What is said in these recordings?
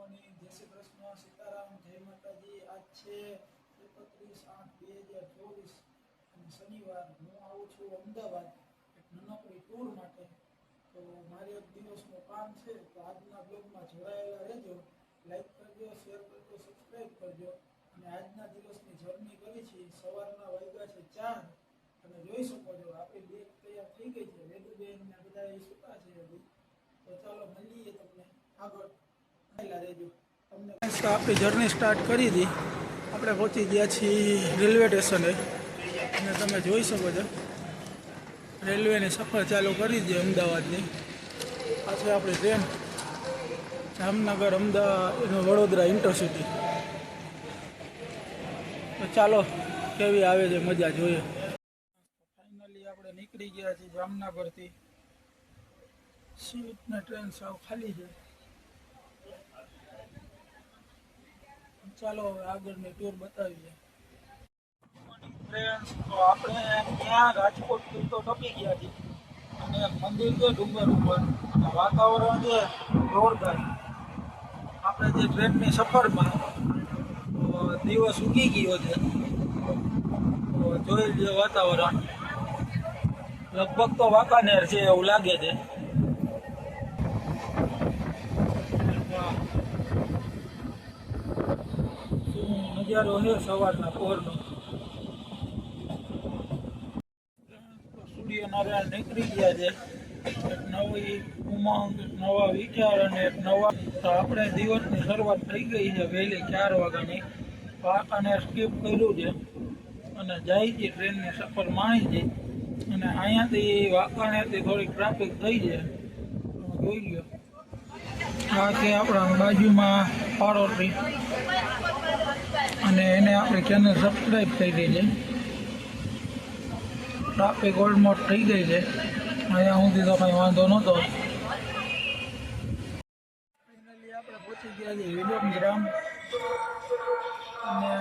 Morning, જય શ્રી કૃષ્ણ, સીતારામ, જય માતાજી. આજ છે 31/8/2024 અને શનિવાર. હું આવું છું અમદાવાદ એક નાનકડી ટૂર માટે. તો મારે એક દિવસનું કામ છે, તો આજના બ્લોગમાં જોડાયેલા રહેજો. લાઈક કરજો, શેર કરજો, સબસ્ક્રાઈબ કરજો. અને આજના દિવસની જર્ની કરી છે. સવારના વાગ્યા છે 4 અને જોઈ શકો છો આપણી બેગ તૈયાર થઈ ગઈ છે. વેદુબેન ને બધા એ સૂતા છે હજી. તો ચાલો મળીએ તમને આગળ. આપણી જર્ની સ્ટાર્ટ કરી હતી. આપણે પહોંચી ગયા છીએ રેલવે સ્ટેશને અને તમે જોઈ શકો છો રેલવેની સફર ચાલુ કરી છે અમદાવાદની. આ છે આપણી ટ્રેન જામનગર અમદાવાદ વડોદરા ઇન્ટરસિટી. તો ચાલો કેવી આવે છે મજા જોઈએ. ફાઇનલી આપણે નીકળી ગયા છીએ જામનગરથી. સીટ ને ટ્રેન સાવ ખાલી છે. ચાલો હવે આગળની ટૂર બતાવીએ. ફ્રેન્ડ્સ, તો આપણે ત્યાં રાજકોટથી તો ટપી ગયા છીએ અને મંદિર છે ડુંગર ઉપર. વાતાવરણ છે જોરદાર. આપણે જે ટ્રેનની સફરમાં દિવસ ઉગી ગયો છે. તો જોઈ લે વાતાવરણ, લગભગ તો વાંકાનેર છે એવું લાગે છે. નજારો છે સવારના પોરનો. સૂર્યનારાયણ નીકળી ગયા છે. એક નવી ઉમંગ, નવા વિચાર અને એક નવા. તો આપણે દિવસની શરૂઆત થઈ ગઈ છે વહેલી 4 વાગ્યાની. વાંકાનેર સ્કીપ કર્યું છે અને જાય છે ટ્રેનની સફર માણી છે. અને અહીંયાથી વાંકાનેરથી થોડીક ટ્રાફિક થઈ છે, જોઈ લો. આ છે આપણા બાજુમાં પારોટરી અને એને આપણી ચેનલ સબસ્ક્રાઈબ થઈ ગઈ છે. ટ્રાફિક ઓલમોસ્ટ થઈ ગઈ છે. અહીંયા સુધી તો કંઈ વાંધો નહોતો. ફાઇનલી આપણે પહોંચી ગયા છીએ વિલિયમગ્રામ અને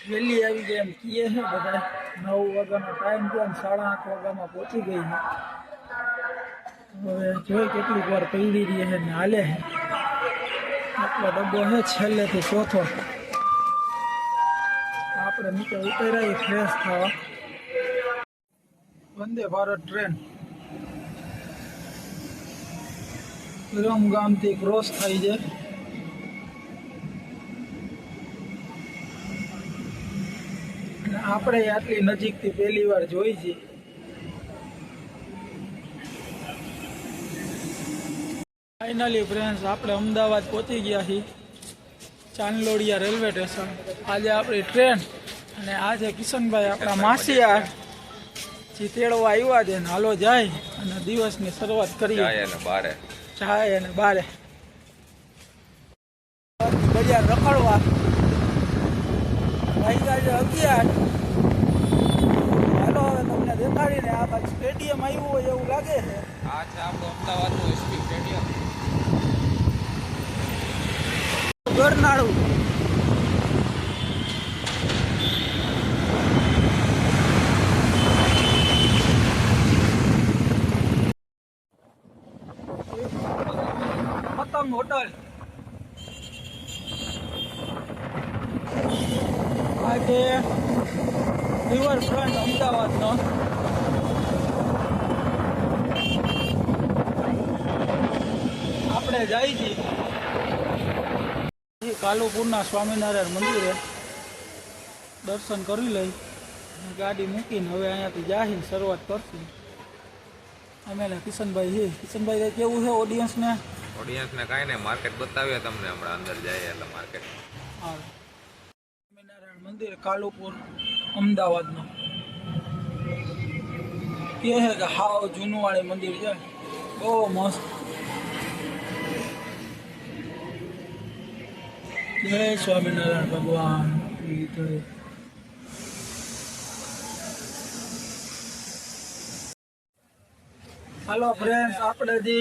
વહેલી આવી જાય એમ કહીએ છે બધા. 9 વાગ્યાનો ટાઈમ છે અને 8:30 વાગ્યામાં પહોંચી ગઈ છે. હવે જોઈ કેટલીક વાર પૈડી રહી છે ને હાલે છે. આટલો ડબ્બો છે છેલ્લેથી ચોથો. આપણે નીચે ઉતર્યા ફ્રેશ થવા. વંદે ભારત ટ્રેન વિરમગામથી ક્રોસ થાય છે. આપણે આટલી નજીકથી પહેલી વાર જોઈ છે. ફાઇનલી ફ્રેન્ડ્સ, આપણે અમદાવાદ પહોંચી ગયા છીએ ચાંદલોડિયા રેલવે સ્ટેશન. આજે આપણી ટ્રેન અને આ છે કિશનભાઈ આપણા માસિયાર જે તેડવા આવ્યા છે. ને હાલો જાય અને દિવસની શરૂઆત કરીએ. જાય અને બારે બજાર રખડવા. વાગ્યા છે 11. હાલો હવે તમને દેખાડીને આ બાજુ સ્ટેડિયમ આવ્યું હોય એવું લાગે છે. આ છે આપણું અમદાવાદનું એસપી સ્ટેડિયમ. ગરનાળું પતંગ હોટલ. આ છે રિવરફ્રન્ટ અમદાવાદનો. આપણે જાય છીએ કાલુપુરના સ્વામિનારાયણ મંદિરે. દર્શન કરી લઈ, ગાડી મૂકીને હવે અહીંયાથી જાહી શરૂઆત કરશું. અમે કિશનભાઈ છે. કિશનભાઈ કેવું છે ઓડિયન્સને કાંઈ નહીં, માર્કેટ બતાવીએ તમને હમણાં અંદર જાય એટલે માર્કેટ. હા, સ્વામિનારાયણ મંદિર કાલુપુર અમદાવાદનું. કે છે કે હાવ જૂનું વાળી મંદિર છે, બહુ મસ્ત. જય સ્વામિનારાયણ ભગવાન. હાલો ફ્રેન્ડ્સ, આપણે જે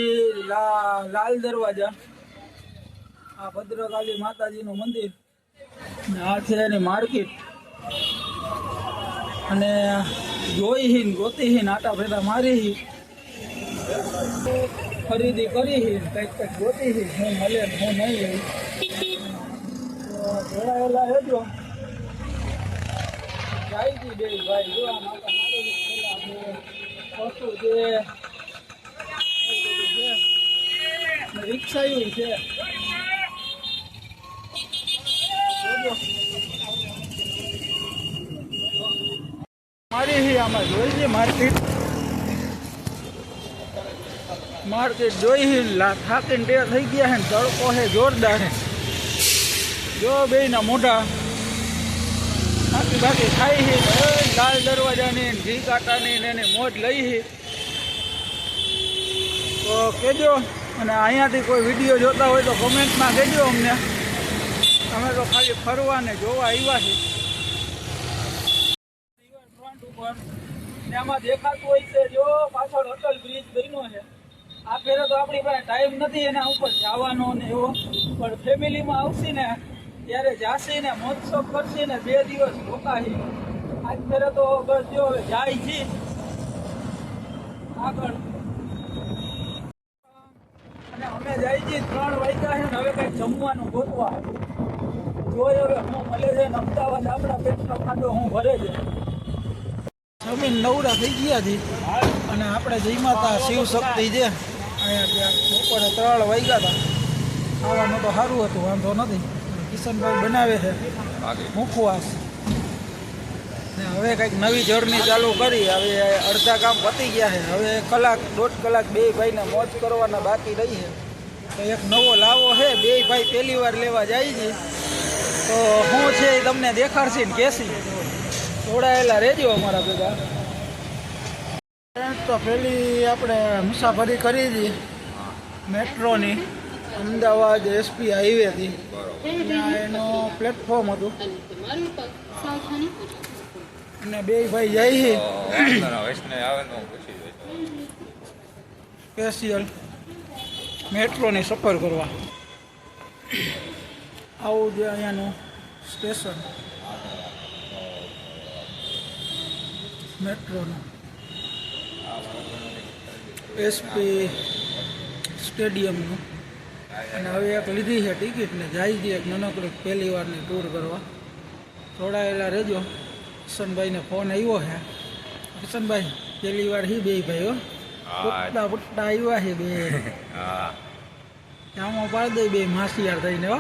લાલ દરવાજા, આ ભદ્રકાલી માતાજીનું મંદિર, આ છે એની માર્કેટ. અને જોઈ ગોતી આટા ફેરા મારી. ખરીદી કરી છે, કંઈક ગોતી છે, હું મળે ને હું નહીં લઈ. તો જોડાયેલા રહેજો. જાય છે બે ભાઈ જોવા માટે મારી વસ્તુ છે, રિક્ષા છે. મારી છે આમાં જોઈ છે માર્કેટ જોઈ છે. થાકીને ટેર થઈ ગયા છે ને તડકો છે જોરદાર છે. જો બે ના મોઢા બાકી ખાઈ છે. લાલ દરવાજાની ઘી કાંટાની ને એની મોજ લઈ છે. તો કહેજો, અને અહીંયાથી કોઈ વિડીયો જોતા હોય તો કોમેન્ટમાં કહેજો અમને. અમે તો ખાલી ફરવા ને જોવા આવ્યા છીએ. ફ્રન્ટ ઉપર ને આમાં દેખાતું હોય છે જો પાછળ અટલ બ્રિજ બન્યો છે. આ ફેરે તો આપણી પાસે ટાઈમ નથી એના ઉપર જવાનો ને એવો, પણ ફેમિલીમાં આવશે ને ત્યારે જાશે ને મહોત્સવ કરશે ને 2 દિવસ રોકાશે. આજ ફેરે તો બસ જો હવે જાય છે આગળ, અને અમે જાય છે 3 વાગ્યા છે ને હવે કંઈક જમવાનું ગોતવા જોઈ હવે હું મળે છે ને અમદાવાદ આપણા પેટનો ખાધો હું ભરે છે. જમીન નવરા થઈ ગયા છે અને આપણે જઈમાં હતા શિવ શક્તિ છે અહીંયા બપોરે 3 વાગ્યા હતા. ખાવાનું તો સારું હતું, વાંધો નથી. કિશનભાઈ બનાવે છે મુખવાસ ને હવે કંઈક નવી જર્ની ચાલુ કરી. હવે અડધા કામ પતી ગયા છે, હવે 1-1.5 કલાક બે ભાઈને મોજ કરવાના બાકી રહી છે. તો એક નવો લાવો છે, બે ભાઈ પહેલી વાર લેવા જાય છે. તો શું છે એ તમને દેખાડશે ને કહેશી. જોડાયેલા રહેજો અમારા ભેગા. તો પહેલી આપણે મુસાફરી કરી હતી મેટ્રોની, અમદાવાદ એસપી હાઈવેથી. ત્યાં એનો પ્લેટફોર્મ હતું અને બે ભાઈ જાય છે સ્પેશિયલ મેટ્રોની સફર કરવા. આવું છે અહીંયાનું સ્ટેશન મેટ્રોનું. એસપી સ્ટેડિયમનું. અને હવે એક લીધી છે ટિકિટ ને જાય છે એક નાનકડી પહેલી વારની ટૂર કરવા. જોડાયેલા રહેજો. કિશનભાઈને ફોન આવ્યો છે. કિશનભાઈ પહેલી વાર હી બે ભાઈ હો પુટ્ટા આવ્યા છે બે. આમાં પાડી દઈ બે માસિયાર થઈને હો.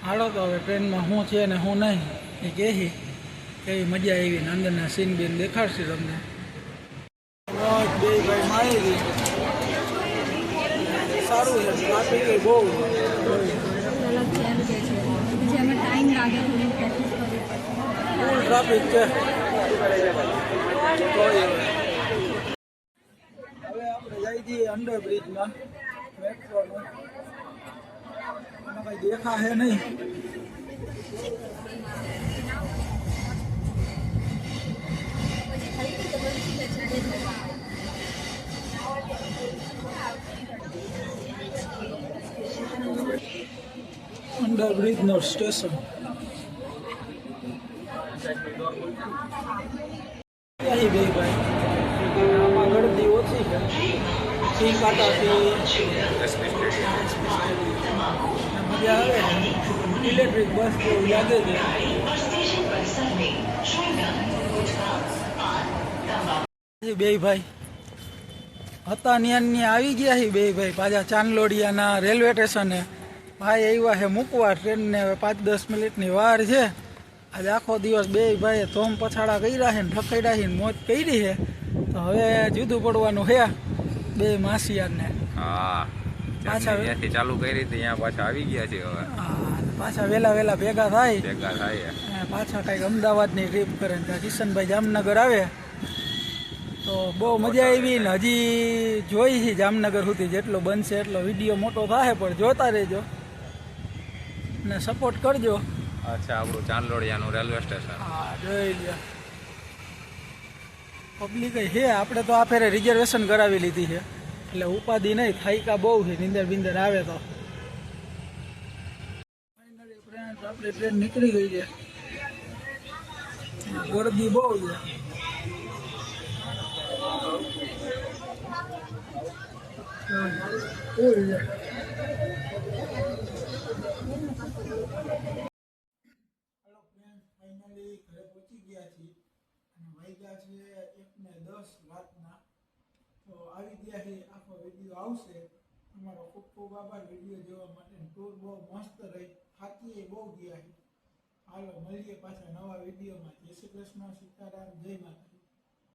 હાલો તો હવે ટ્રેનમાં શું છે ને શું નહીં એ કહે કેવી મજા આવી ને અંદરના સીન બેન દેખાડશે તમને. બે ભાઈ મારી ગઈ સારું છે. ટ્રાફિક બહુ ફૂલ ટ્રાફિક છે. હવે આપણે જઈ છીએ અંડરબ્રિજમાં મેટ્રોનું. એમાં કંઈ દેખાશે નહીં. અંડરબ્રિજનો સ્ટેશન બે ભાઈ. આમાં ગળદી ઓછી છે. સિંહ કાંટાથી મજા આવે. ઇલેક્ટ્રિક બસ જેવું લાગે છે. બે ભાઈ હતા ત્યાં આવી ગયા છે બે ભાઈ પાછા ચાંદલોડિયાના રેલવે સ્ટેશને. ભાઈ આવ્યા છે મૂકવા ટ્રેનને. હવે 5-10 મિનિટની વાર છે. આજે આખો દિવસ બે ભાઈએ ધોમ પછાડા કર્યા છે ને ઠકાડ્યા છે ને મોજ કરી છે. તો હવે જુદું પડવાનું છે બે માસિયારને. પાછા ચાલુ કરી હતી અહીંયા પાછા આવી ગયા છે. હવે પાછા વેલા ભેગા થાય પાછા કંઈક અમદાવાદની ટ્રીપ કરે. ત્યાં કિશનભાઈ જામનગર આવે તો બહુ મજા આવી ને હજી જોઈ છે જામનગર સુધી. જેટલો બનશે એટલો વિડીયો મોટો થાય, પણ જોતા રહેજો ને સપોર્ટ કરજો. અચ્છા, આપણું ચાંદલોડિયાનું રેલવે સ્ટેશન. હા, જોઈ લો પબ્લિક છે. આપણે તો આ ફેરે રિઝર્વેશન કરાવી લીધી છે એટલે ઉપાધિ નહીં. થાયકા બહુ છે, નીંદર બિંદર આવે તો. ફાઇનલી ફ્રેન્ડ આપણી ટ્રેન નીકળી ગઈ છે. ગરદી બહુ છે. હેલો ફ્રેન્ડ, ફાઇનલી ઘરે પહોંચી ગયા છીએ અને વાગ્યા છે 1:10 રાતના. તો આવી ગયા છે, આખો વિડીયો આવશે. તમારો ખૂબ ખૂબ આભાર વિડીયો જોવા માટે. ટૂર બહુ મસ્ત રહી, થાકી બહુ ગયા છે. હાલો મળીએ પાછા નવા વિડીયોમાં. જય શ્રી કૃષ્ણ, સીતારામ, જય માતા.